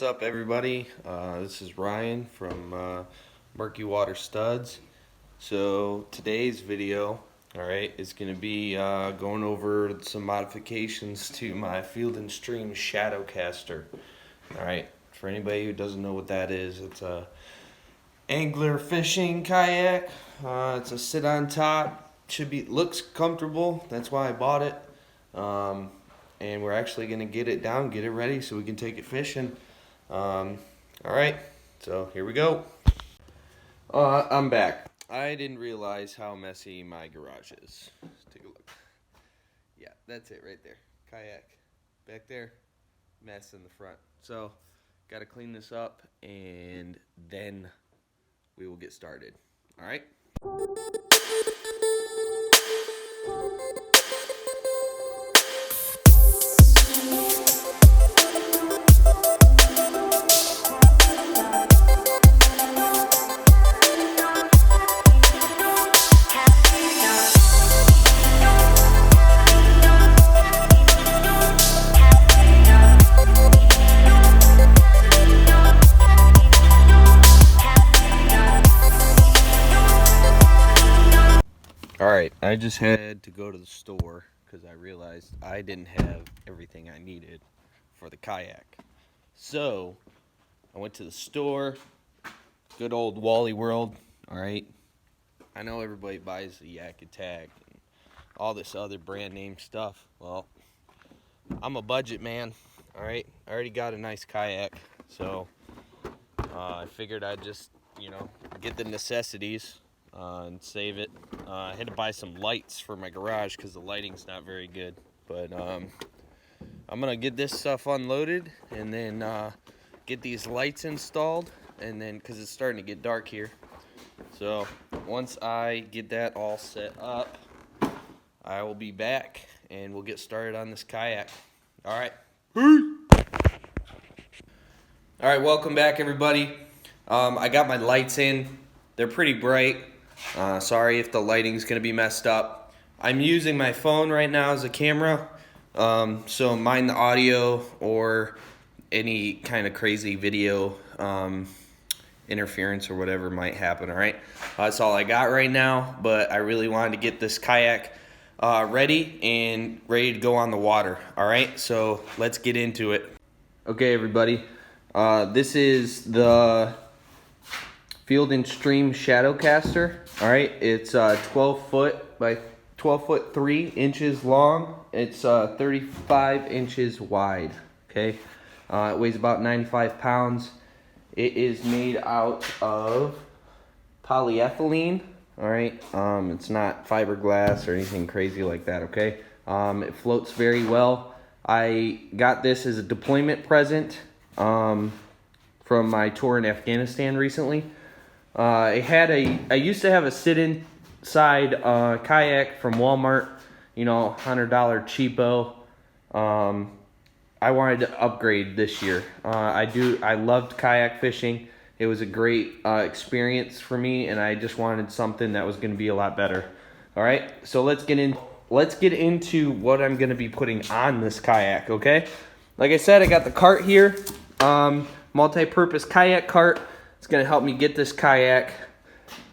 What's up, everybody? This is Ryan from MurkyWaterStuds. So today's video, alright, is going to be going over some modifications to my Field and Stream Shadowcaster. Alright, for anybody who doesn't know what that is, it's a angler fishing kayak. It's a sit on top. Looks comfortable. That's why I bought it. And we're actually going to get it down, get it ready so we can take it fishing. Alright, so here we go. I'm back. I didn't realize how messy my garage is. Let's take a look. Yeah, that's it right there. Kayak back there, mess in the front. So, got to clean this up and then we will get started. Alright? Alright, I just had to go to the store because I realized I didn't have everything I needed for the kayak. So, I went to the store, good old Wally World, alright. I know everybody buys the Yak Attack and all this other brand name stuff. Well, I'm a budget man, alright. I already got a nice kayak, so I figured I'd just, get the necessities. And save it. I had to buy some lights for my garage because the lighting's not very good. But I'm gonna get this stuff unloaded and then get these lights installed, and then because it's starting to get dark here. So once I get that all set up, I will be back and we'll get started on this kayak. All right. All right. Welcome back, everybody. I got my lights in. They're pretty bright. Sorry if the lighting's going to be messed up. I'm using my phone right now as a camera, so mind the audio or any kind of crazy video interference or whatever might happen, alright? That's all I got right now, but I really wanted to get this kayak ready to go on the water, alright? So let's get into it. Okay, everybody, this is the Field and Stream Shadowcaster. Alright, it's 12 foot by 12 foot 3 inches long. It's 35 inches wide. Okay, it weighs about 95 pounds. It is made out of polyethylene. Alright, it's not fiberglass or anything crazy like that. Okay, it floats very well. I got this as a deployment present from my tour in Afghanistan recently. I used to have a sit-in side kayak from Walmart, $100 cheapo. I wanted to upgrade this year. I loved kayak fishing. It was a great experience for me, and I just wanted something that was going to be a lot better. All right, so let's get into what I'm going to be putting on this kayak. Okay, like I said, I got the cart here, multi-purpose kayak cart. It's going to help me get this kayak,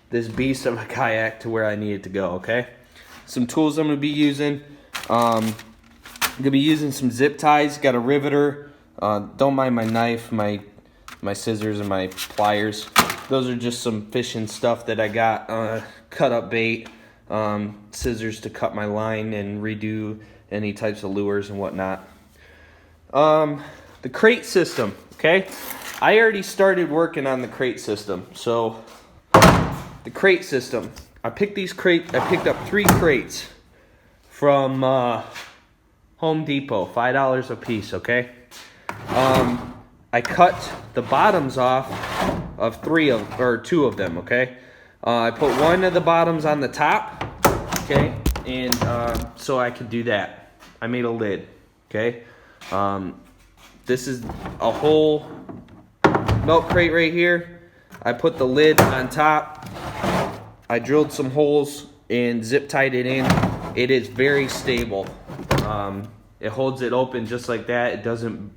this beast of a kayak, to where I need it to go, okay? Some tools I'm going to be using. I'm going to be using some zip ties. Got a riveter. Don't mind my knife, my scissors, and my pliers. Those are just some fishing stuff that I got. Cut up bait, scissors to cut my line and redo any types of lures and whatnot. The crate system, okay? I already started working on the crate system. So the crate system, I picked up 3 crates from Home Depot, $5 a piece, okay? I cut the bottoms off of 2 of them, okay? I put one of the bottoms on the top, okay? And so I could do that. I made a lid, okay? This is a whole milk crate right here. I put the lid on top. I drilled some holes and zip tied it in. It is very stable. It holds it open just like that. It doesn't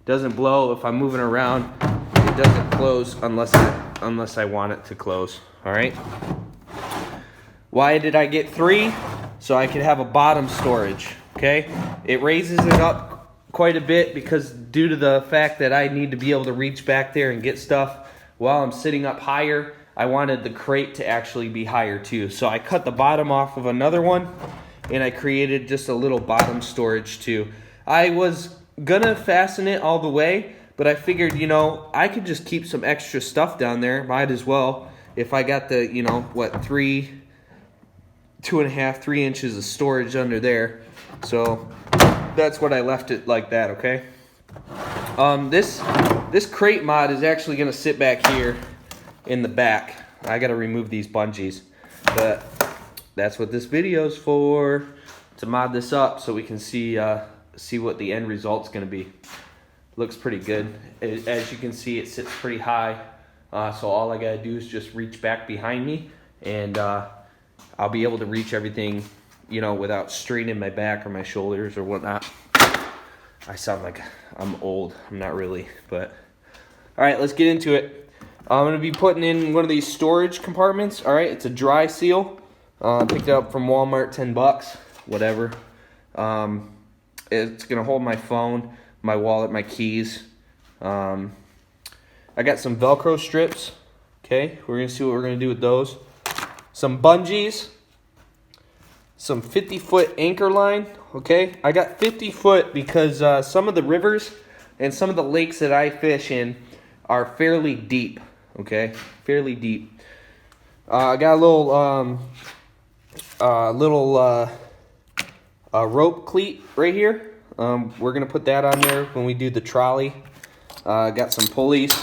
doesn't blow. If I'm moving around, it doesn't close unless I want it to close. All right. Why did I get 3? So I could have a bottom storage. Okay. It raises it up quite a bit because due to the fact that I need to be able to reach back there and get stuff while I'm sitting up higher, I wanted the crate to actually be higher too. So I cut the bottom off of another one and I created just a little bottom storage too. I was gonna fasten it all the way, but I figured, you know, I could just keep some extra stuff down there. Might as well. If I got the, you know, what, 2.5, 3 inches of storage under there. So that's what I left it like that, okay? This crate mod is actually gonna sit back here in the back. I gotta remove these bungees, but that's what this video's for, to mod this up so we can see what the end result's gonna be. Looks pretty good. As you can see, it sits pretty high, so all I gotta do is just reach back behind me, and I'll be able to reach everything, you know, without straining my back or my shoulders or whatnot. I sound like I'm old. I'm not really, but all right, let's get into it. I'm gonna be putting in one of these storage compartments. All right, it's a dry seal. Picked it up from Walmart, 10 bucks, whatever. It's gonna hold my phone, my wallet, my keys. I got some Velcro strips. Okay, we're gonna see what we're gonna do with those. Some bungees. Some 50-foot anchor line. Okay, I got 50 foot because some of the rivers and some of the lakes that I fish in are fairly deep. Okay, fairly deep. I got a little rope cleat right here. We're gonna put that on there when we do the trolley. Got some pulleys.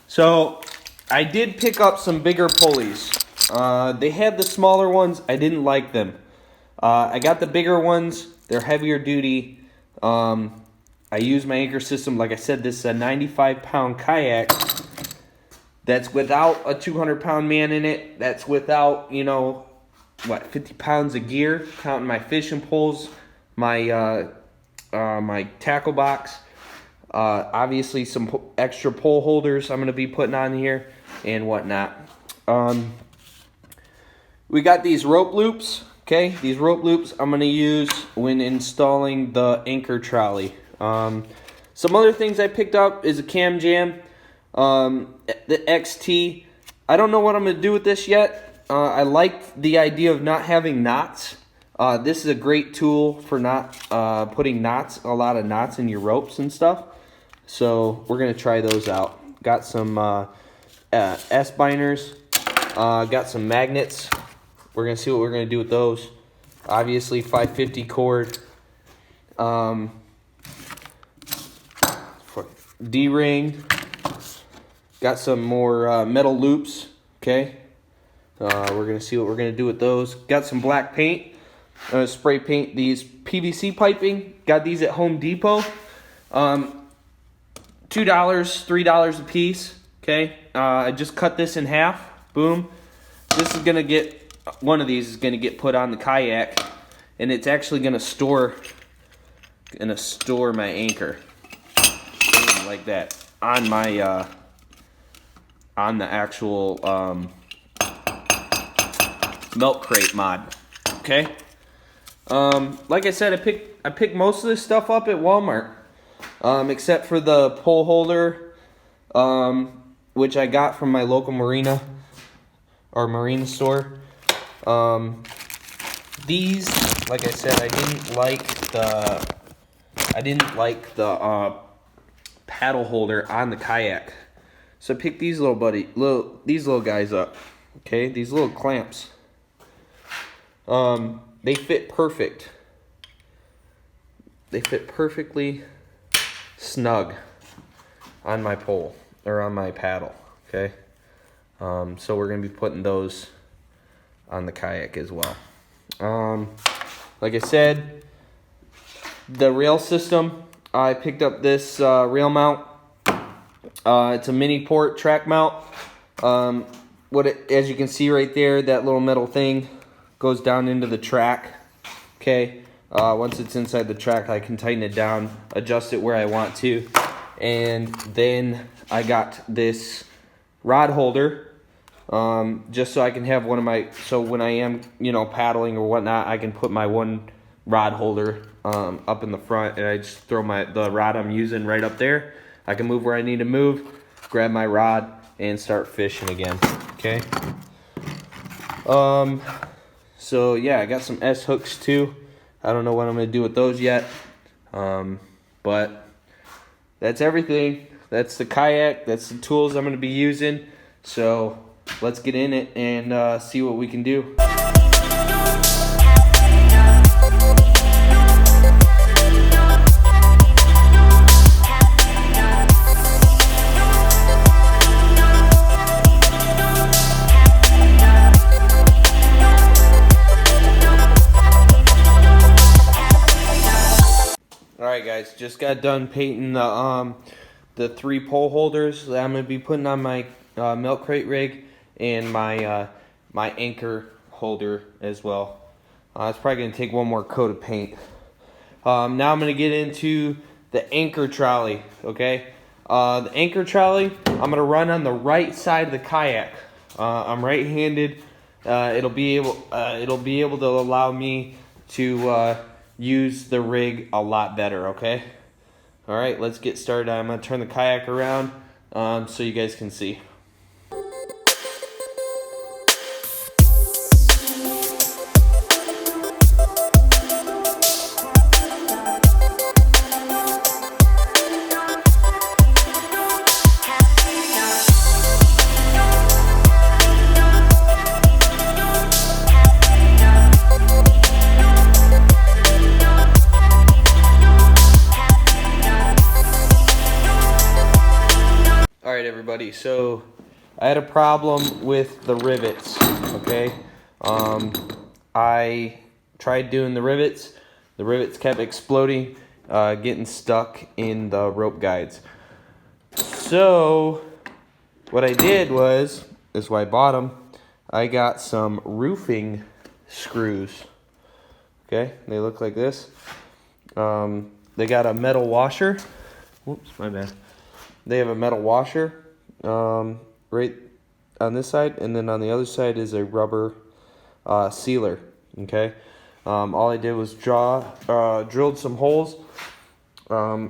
So I did pick up some bigger pulleys. They had the smaller ones. I didn't like them. I got the bigger ones. They're heavier duty. I use my anchor system. Like I said, this is a 95-pound kayak. That's without a 200-pound man in it. That's without, you know, what, 50 pounds of gear, counting my fishing poles, my my tackle box, obviously some extra pole holders I'm going to be putting on here and whatnot. We got these rope loops. Okay, these rope loops I'm going to use when installing the anchor trolley. Some other things I picked up is a cam jam, the XT. I don't know what I'm going to do with this yet. I like the idea of not having knots. This is a great tool for not putting knots, a lot of knots in your ropes and stuff. So we're going to try those out. Got some S-binders. Got some magnets. We're going to see what we're going to do with those. Obviously 550 cord. D-ring. Got some more metal loops. Okay. We're going to see what we're going to do with those. Got some black paint. Spray paint these PVC piping. Got these at Home Depot. $2, $3 a piece. Okay. I just cut this in half. Boom. This is going to get, one of these is going to get put on the kayak, and it's actually going to store my anchor like that on my on the actual milk crate mod. Okay. Like I said, I picked most of this stuff up at Walmart, except for the pole holder, which I got from my local marina or marina store. These, like I said, I didn't like the paddle holder on the kayak, so I picked these little guys up. Okay, these little clamps. They fit perfect. They fit perfectly snug on my pole or on my paddle. Okay, so we're gonna be putting those on the kayak as well. Like I said, the rail system, I picked up this rail mount. It's a mini port track mount. As you can see right there, that little metal thing goes down into the track. Okay, once it's inside the track, I can tighten it down, adjust it where I want to. And then I got this rod holder, just so I can have one of my, so when I am, you know, paddling or whatnot, I can put my one rod holder up in the front, and I just throw the rod I'm using right up there. I can move where I need to move, grab my rod, and start fishing again. Okay. So yeah, I got some S hooks too. I don't know what I'm gonna do with those yet. But that's everything. That's the kayak. That's the tools I'm gonna be using. So let's get in it and see what we can do. Alright guys, just got done painting the 3 pole holders that I'm going to be putting on my milk crate rig, and my my anchor holder as well. It's probably going to take one more coat of paint. Now I'm going to get into the anchor trolley, okay? The anchor trolley, I'm going to run on the right side of the kayak. I'm right-handed. It'll be able to allow me to use the rig a lot better, okay? All right, let's get started. I'm gonna turn the kayak around so you guys can see. Alright everybody, so I had a problem with the rivets, okay? I tried doing the rivets kept exploding, getting stuck in the rope guides. So what I did was, this is why I bought them, I got some roofing screws, okay? They look like this. They got a metal washer, whoops, my bad. They have a metal washer right on this side, and then on the other side is a rubber sealer, okay? All I did was drilled some holes.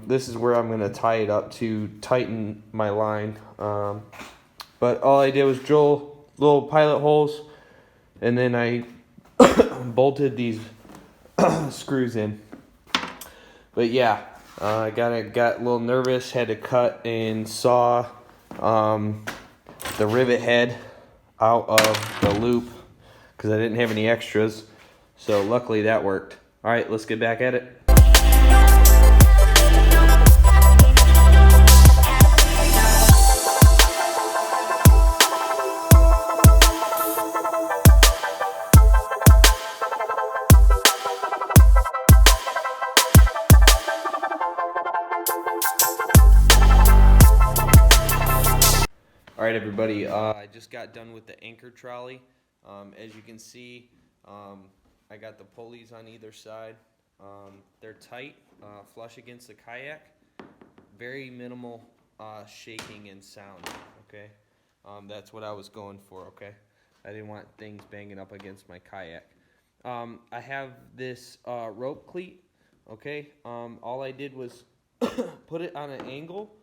This is where I'm going to tie it up to tighten my line. But all I did was drill little pilot holes, and then I bolted these screws in. But yeah. I got a little nervous, had to cut and saw the rivet head out of the loop because I didn't have any extras. So luckily that worked. All right, let's get back at it. Alright everybody, I just got done with the anchor trolley. As you can see, I got the pulleys on either side. They're tight, flush against the kayak. Very minimal shaking and sound, okay? That's what I was going for, okay? I didn't want things banging up against my kayak. I have this rope cleat, okay? All I did was put it on an angle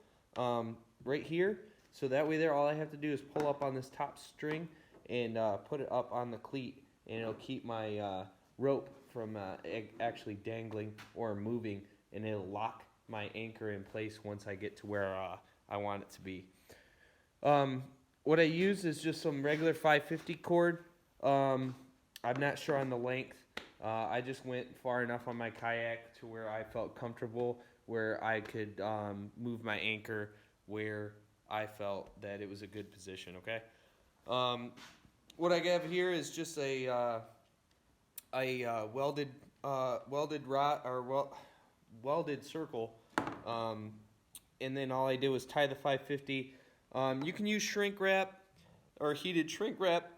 right here. So that way there, all I have to do is pull up on this top string and put it up on the cleat, and it'll keep my rope from actually dangling or moving, and it'll lock my anchor in place once I get to where I want it to be. What I use is just some regular 550 cord. I'm not sure on the length. I just went far enough on my kayak to where I felt comfortable, where I could move my anchor where I felt that it was a good position, okay? What I have here is just a welded rod or welded circle, and then all I did was tie the 550. You can use shrink wrap or heated shrink wrap.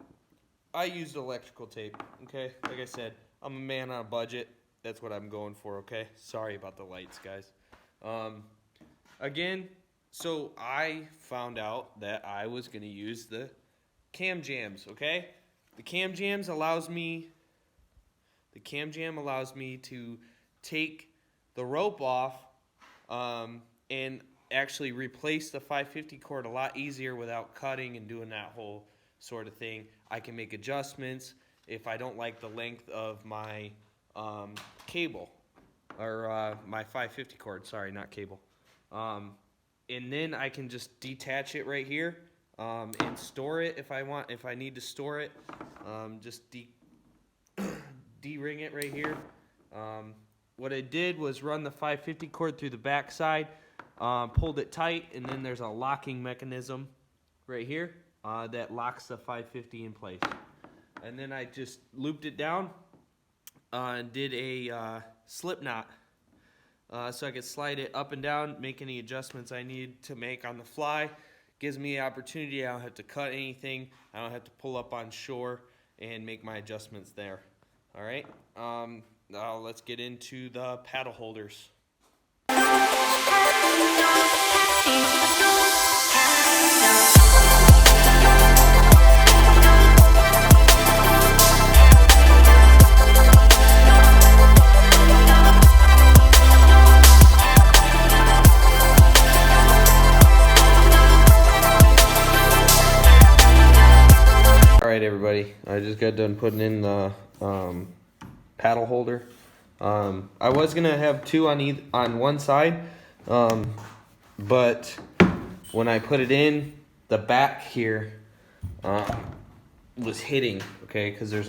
I used electrical tape, okay? Like I said, I'm a man on a budget. That's what I'm going for, okay? Sorry about the lights, guys. Again, So I found out that I was going to use the cam jams, okay? The cam jam allows me to take the rope off and actually replace the 550 cord a lot easier without cutting and doing that whole sort of thing. I can make adjustments if I don't like the length of my cable, or my 550 cord, sorry, not cable. And then I can just detach it right here and store it if I need to store it. Just D-ring it right here. What I did was run the 550 cord through the back side, pulled it tight, and then there's a locking mechanism right here that locks the 550 in place. And then I just looped it down and did a slip knot so I could slide it up and down, make any adjustments I need to make on the fly. Gives me the opportunity. I don't have to cut anything. I don't have to pull up on shore and make my adjustments there. All right. Now let's get into the paddle holders. Alright everybody, I just got done putting in the paddle holder. I was gonna have two on one side, but when I put it in, the back here was hitting, okay, because there's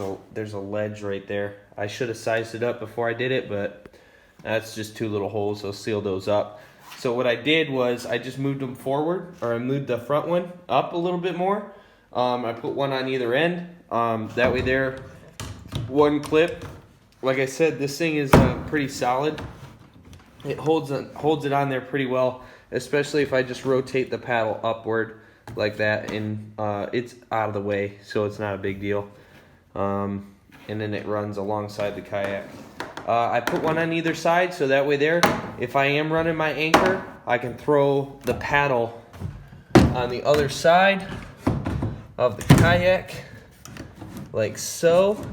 a ledge right there. I should have sized it up before I did it, but that's just two little holes, so I'll seal those up. So what I did was I just moved them forward, or I moved the front one up a little bit more. I put one on either end. That way there, one clip. Like I said, this thing is pretty solid. It holds it on there pretty well, especially if I just rotate the paddle upward like that, and it's out of the way, so it's not a big deal. And then it runs alongside the kayak. I put one on either side, so that way there, if I am running my anchor, I can throw the paddle on the other side of the kayak, like so.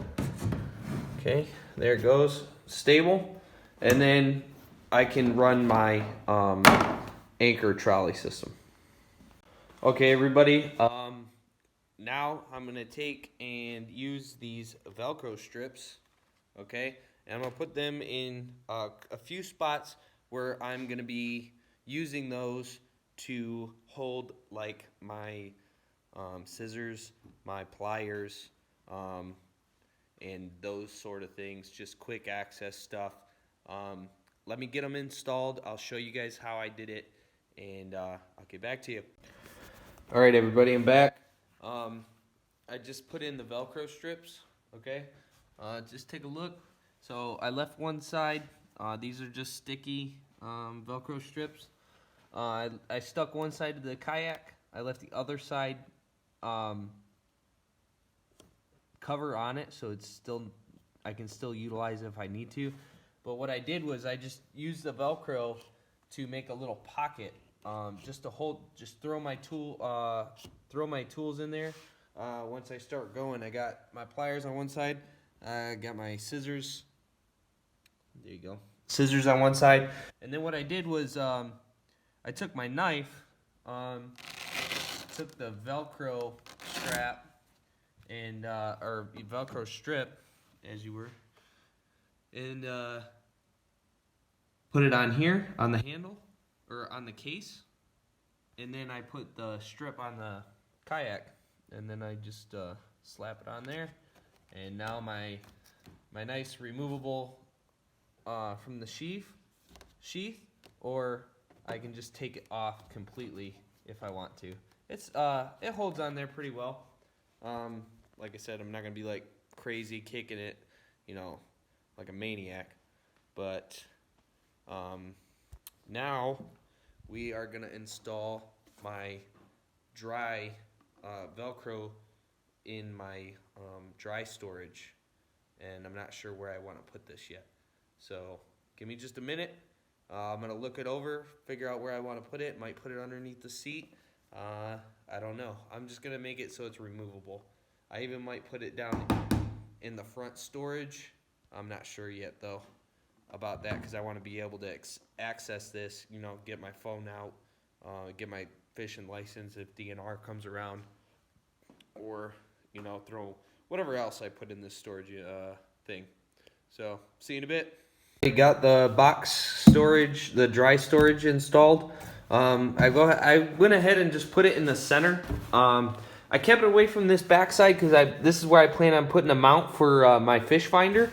Okay, there it goes, stable. And then I can run my anchor trolley system. Okay, everybody, now I'm gonna take and use these Velcro strips, okay? And I'm gonna put them in a few spots where I'm gonna be using those to hold like my scissors, my pliers, and those sort of things, just quick access stuff. Let me get them installed. I'll show you guys how I did it, and I'll get back to you. All right, everybody, I'm back. I just put in the Velcro strips, okay? Just take a look. So I left one side. These are just sticky Velcro strips. I stuck one side to the kayak. I left the other side cover on it, so it's still, I can still utilize it if I need to. But what I did was I just used the Velcro to make a little pocket, just to hold, just throw my tools in there. Once I start going, I got my pliers on one side, I got my scissors. There you go, scissors on one side. And then what I did was I took my knife, took the Velcro strap and or Velcro strip, as you were, and put it on here on the handle or on the case, and then I put the strip on the kayak, and then I just slap it on there, and now my nice removable from the sheath, or I can just take it off completely if I want to. It's it holds on there pretty well. Like I said, I'm not gonna be like crazy kicking it, you know, like a maniac. But now we are gonna install my dry Velcro in my dry storage, and I'm not sure where I want to put this yet. So give me just a minute, I'm gonna look it over, figure out where I want to put it. Might put it underneath the seat. I don't know. I'm just gonna make it so it's removable. I even might put it down in the front storage. I'm not sure yet though about that, because I want to be able to access this, you know, get my phone out, get my fishing license if DNR comes around, or, you know, throw whatever else I put in this storage thing. So, see you in a bit. We got the box storage, the dry storage installed. I went ahead and just put it in the center. I kept it away from this backside because this is where I plan on putting a mount for my fish finder.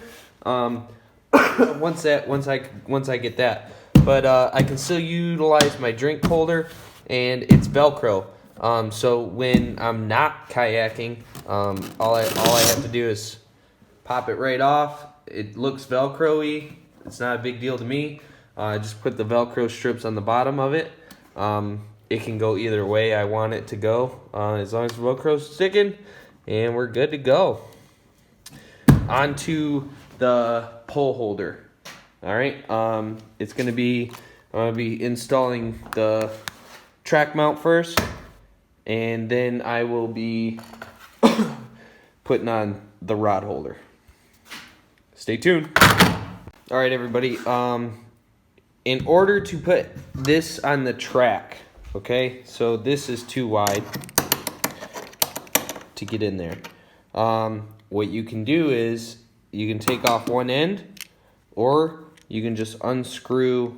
Once I get that, but I can still utilize my drink holder, and it's Velcro. So when I'm not kayaking, all I have to do is pop it right off. It looks Velcro-y. It's not a big deal to me. I just put the Velcro strips on the bottom of it. It can go either way I want it to go, as long as the Velcro's sticking, and we're good to go. Onto the pole holder. All right, I'm gonna be installing the track mount first, and then I will be putting on the rod holder. Stay tuned. All right, everybody. In order to put this on the track, okay, so this is too wide to get in there. What you can do is you can take off one end, or you can just unscrew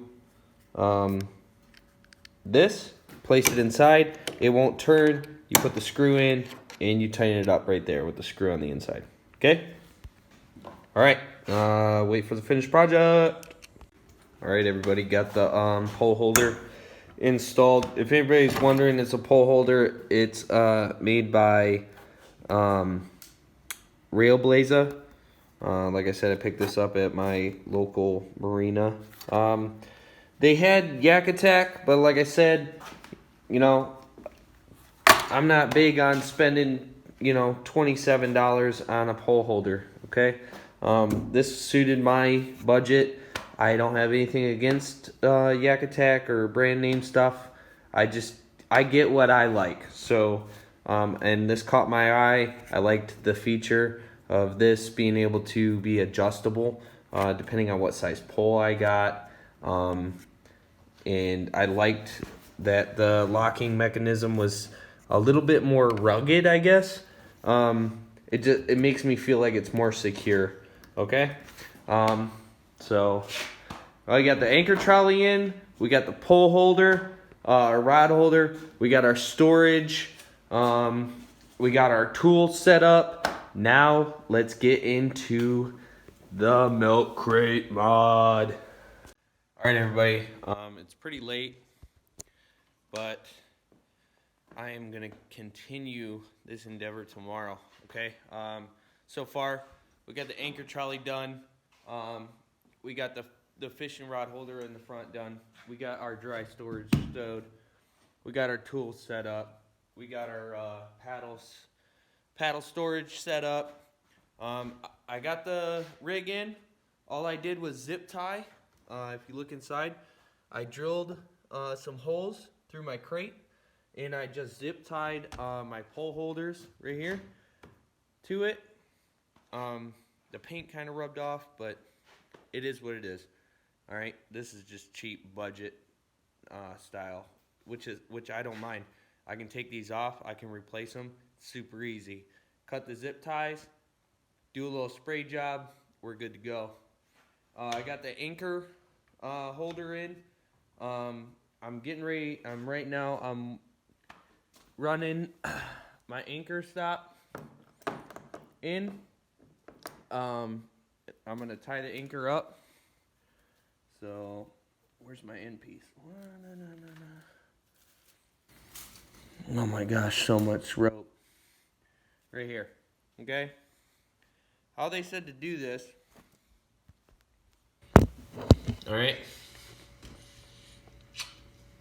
this, place it inside. It won't turn. You put the screw in, and you tighten it up right there with the screw on the inside. Okay? All right. Wait for the finished project. All right, everybody, got the pole holder installed. If anybody's wondering, it's a pole holder. It's made by Railblaza. Like I said, I picked this up at my local marina. They had Yak Attack, but like I said, you know, I'm not big on spending, you know, $27 on a pole holder, okay? This suited my budget. I don't have anything against Yak Attack or brand name stuff. I get what I like. So, and this caught my eye. I liked the feature of this being able to be adjustable depending on what size pole I got. And I liked that the locking mechanism was a little bit more rugged, I guess. It makes me feel like it's more secure. Okay, so we got the anchor trolley in. We got the pole holder, our rod holder. We got our storage. We got our tools set up. Now let's get into the milk crate mod. All right, everybody. It's pretty late, but I am gonna continue this endeavor tomorrow. Okay. So far, we got the anchor trolley done. We got the fishing rod holder in the front done. We got our dry storage stowed. We got our tools set up. We got our paddle storage set up. I got the rig in. All I did was zip tie. If you look inside, I drilled some holes through my crate, and I just zip tied my pole holders right here to it. The paint kind of rubbed off, but it is what it is. All right, this is just cheap budget style, which I don't mind. I can take these off. I can replace them. Super easy. Cut the zip ties. Do a little spray job. We're good to go. I got the anchor holder in. I'm getting ready. I'm running my anchor stop in. I'm gonna tie the anchor up. So, where's my end piece? Oh my gosh, so much rope. Right here. Okay? How they said to do this. Alright.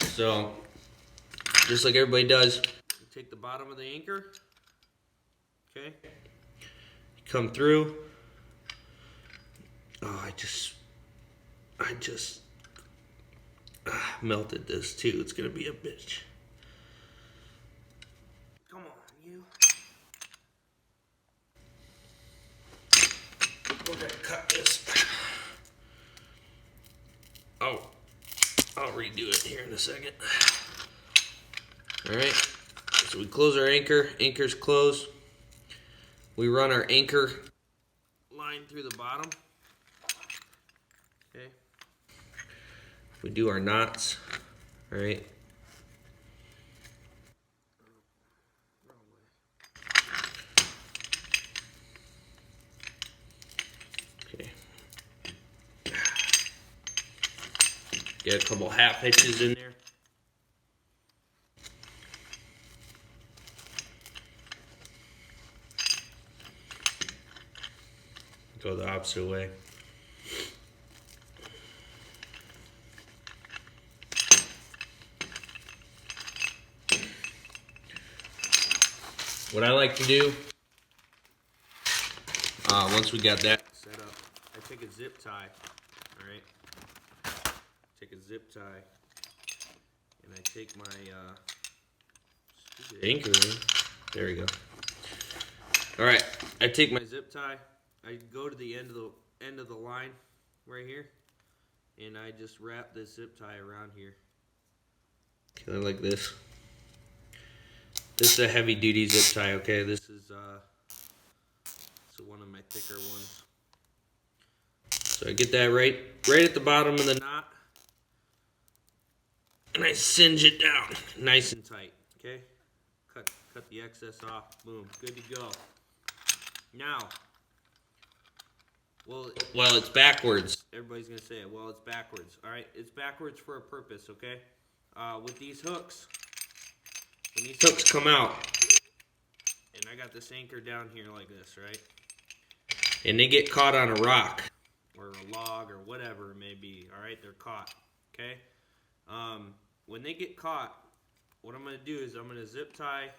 So, just like everybody does, you take the bottom of the anchor. Okay? You come through. Oh, I just melted this too. It's gonna be a bitch. Come on, you. We're gonna cut this. Oh, I'll redo it here in a second. All right, so we close our anchor. Anchor's closed. We run our anchor line through the bottom. Okay. We do our knots. All right. Okay. Get a couple half hitches in there. Go the opposite way. What I like to do, once we got that set up, I take a zip tie, all right? Take a zip tie, and I take my stupid anchor ring. There we go. All right, I take my zip tie. I go to the end of the line right here, and I just wrap this zip tie around here. Kind of like this. This is a heavy duty zip tie, okay? This is one of my thicker ones. So I get that right at the bottom of the knot, and I singe it down nice and tight, okay? Cut the excess off, boom, good to go. Now, well, it's backwards. Everybody's gonna say it. Well, it's backwards. All right, it's backwards for a purpose. Okay. With these hooks, when these hooks come out, and I got this anchor down here like this, right? And they get caught on a rock or a log or whatever it may be. All right, they're caught. Okay. When they get caught, what I'm gonna do is I'm gonna zip tie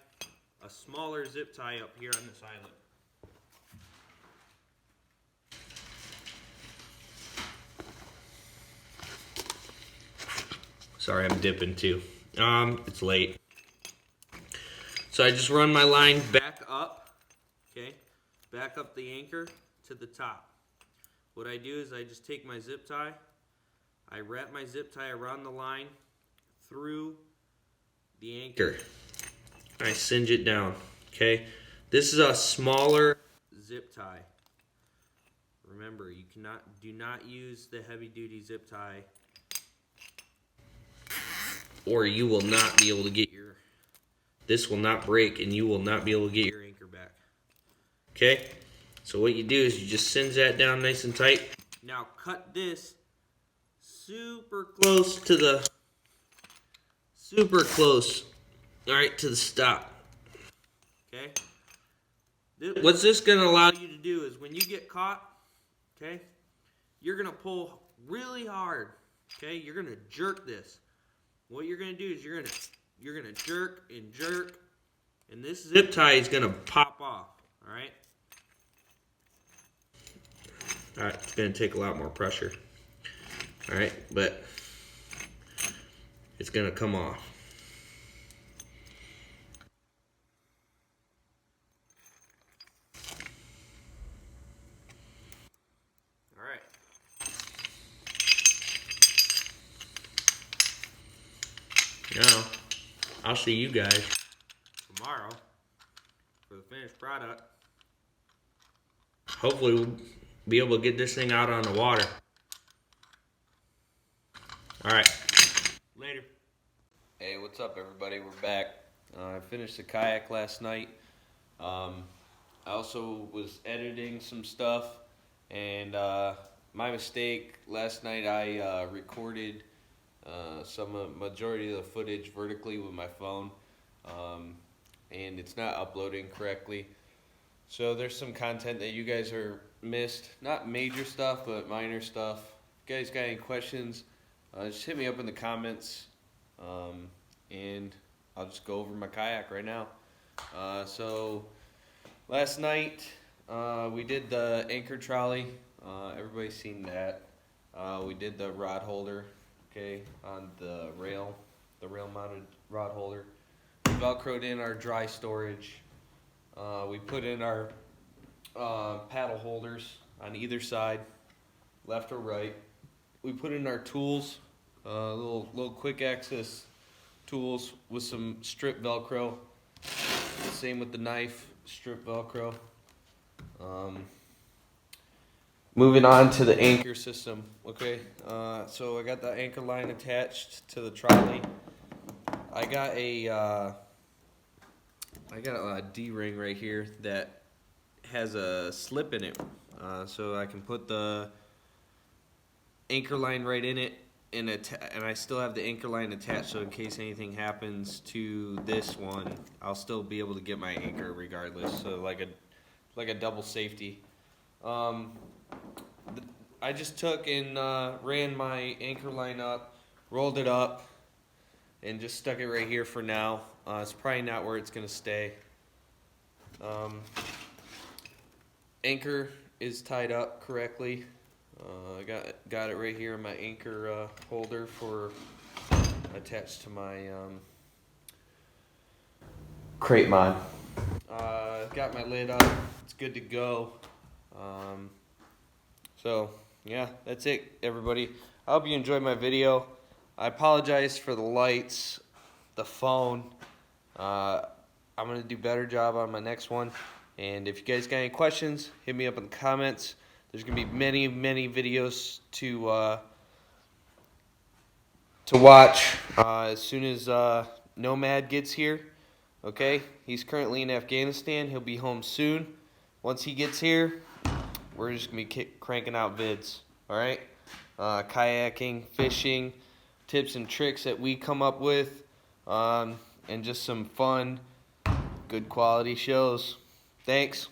a smaller zip tie up here on this eyelet. Sorry, I'm dipping too. It's late. So I just run my line back up, okay? Back up the anchor to the top. What I do is I just take my zip tie, I wrap my zip tie around the line through the anchor. I singe it down, okay? This is a smaller zip tie. Remember, you do not use the heavy duty zip tie, or you will not be able to get this will not break and you will not be able to get your anchor back. Okay? So what you do is you just singe that down nice and tight. Now cut this super close, all right, to the stop. Okay? What's this going to allow you to do is when you get caught, okay, you're going to pull really hard. Okay? You're going to jerk this. What you're going to do is you're going to jerk and jerk, and this zip tie is going to pop off, all right? All right, it's going to take a lot more pressure, all right, but it's going to come off. All right. Now, I'll see you guys tomorrow for the finished product. Hopefully we'll be able to get this thing out on the water. Alright, later. Hey, what's up everybody? We're back. I finished the kayak last night. I also was editing some stuff, and my mistake, last night I recorded majority of the footage vertically with my phone, and it's not uploading correctly. So there's some content that you guys are missed. Not major stuff, but minor stuff. If you guys got any questions, just hit me up in the comments, and I'll just go over my kayak right now. So last night we did the anchor trolley. Everybody's seen that. We did the rod holder. okay, on the rail mounted rod holder. We Velcroed in our dry storage. We put in our paddle holders on either side, left or right. We put in our tools, little quick access tools with some strip Velcro. Same with the knife, strip Velcro. Moving on to the anchor system. Okay, so I got the anchor line attached to the trolley. I got a D-ring right here that has a slip in it, so I can put the anchor line right in it, and I still have the anchor line attached, so in case anything happens to this one, I'll still be able to get my anchor regardless. So like a double safety. I just took and ran my anchor line up, rolled it up, and just stuck it right here for now. It's probably not where it's gonna stay. Anchor is tied up correctly. I got it right here in my anchor holder for attached to my crate mod. Got my lid up. It's good to go. So yeah, that's it, everybody. I hope you enjoyed my video. I apologize for the lights, the phone. I'm gonna do a better job on my next one. And if you guys got any questions, hit me up in the comments. There's gonna be many videos to watch as soon as Nomad gets here. Okay, he's currently in Afghanistan. He'll be home soon. Once he gets here, we're just gonna be cranking out vids. All right, kayaking, fishing, tips and tricks that we come up with, and just some fun, good quality shows. Thanks.